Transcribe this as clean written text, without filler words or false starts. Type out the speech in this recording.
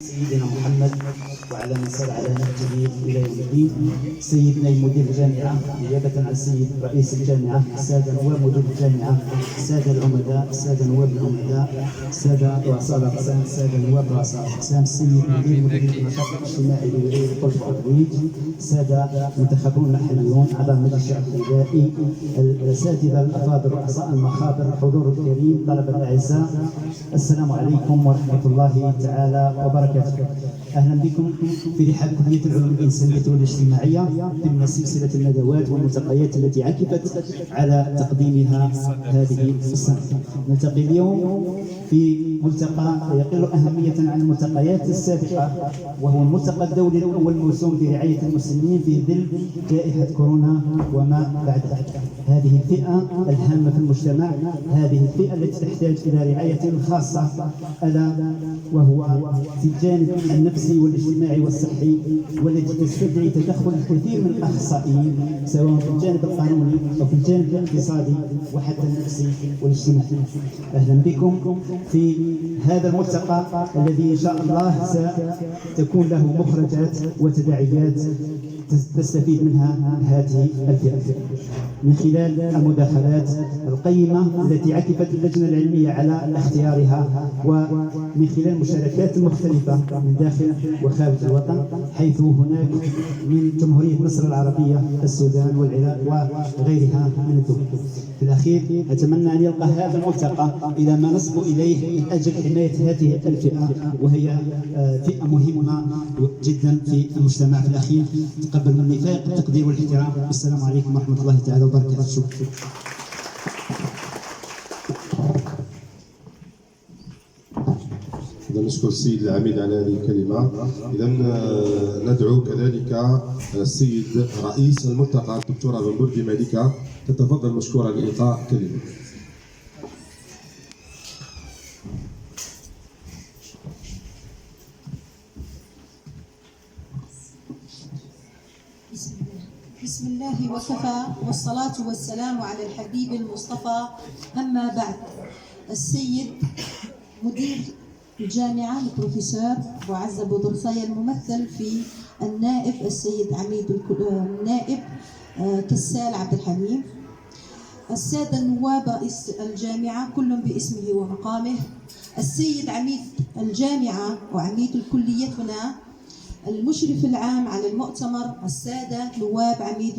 سيدنا محمد وعلى من سار على نهجه الى يوم الدين. سيدنا المدير الجامعه نيابه عن السيد رئيس الجامعه، الساده نواب مدير الجامعه، الساده العمداء، الساده نواب العمداء، الساده رؤساء الاقسام، الساده نواب رؤساء الاقسام، السيد مدير النشاط الاجتماعي بولايه القدس والترويج، الساده المنتخبون المحليون، اعضاء مجلس الشعب الابتدائي، الاساتذه الافاضل، رؤساء المخابر، الحضور الكريم، طلبه الاعزاء، السلام عليكم ورحمه الله تعالى وبركاته. اهلا بكم في رحاب كليه العلوم الانسانيه والاجتماعيه ضمن سلسله الندوات والملتقيات التي عكفت على تقديمها هذه السنه. نلتقي اليوم في ملتقى يقل اهميه عن الملتقيات السابقه، وهو الملتقى الدولي الاول موسوم برعايه المسلمين في ظل جائحه كورونا وما بعدها. هذه الفئه الهامه في المجتمع، هذه الفئه التي تحتاج الى رعايه خاصه، الا وهو في الجانب النفسي والاجتماعي والصحي، والتي تستدعي تدخل الكثير من الاخصائيين سواء في الجانب القانوني او في الجانب الاقتصادي وحتى النفسي والاجتماعي. اهلا بكم في هذا الملتقى الذي ان شاء الله ستكون له مخرجات وتداعيات تستفيد منها هذه الفئه من خلال المداخلات القيمه التي عكفت اللجنه العلميه على اختيارها، ومن خلال المشاركات المختلفه من داخل وخارج الوطن، حيث هناك من جمهوريه مصر العربيه، السودان والعراق وغيرها من الدول. في الاخير اتمنى ان يلقى هذا الملتقى الى ما نصبو اليه من اجل حمايه هذه الفئه، وهي فئه مهمه جدا في المجتمع. في الاخير تقبل مني فائق التقدير والاحترام، والسلام عليكم ورحمه الله تعالى وبركاته. شكرا. إذا نشكر السيد العميد على هذه الكلمة. إذا ندعو كذلك السيد رئيس الملتقى الدكتورة بنبردي مالكة، تتفضل مشكورة لإلقاء كلمة. بسم الله وكفى، والصلاة والسلام على الحبيب المصطفى. أما بعد، السيد مدير الجامعة البروفيسور أبو عزة بودرصاية، الممثل في النائب السيد عميد النائب كسال عبد الحليم، السادة النواب رئيس الجامعة كل باسمه ومقامه، السيد عميد الجامعة وعميد الكلية هنا، المشرف العام على المؤتمر، السادة نواب عميد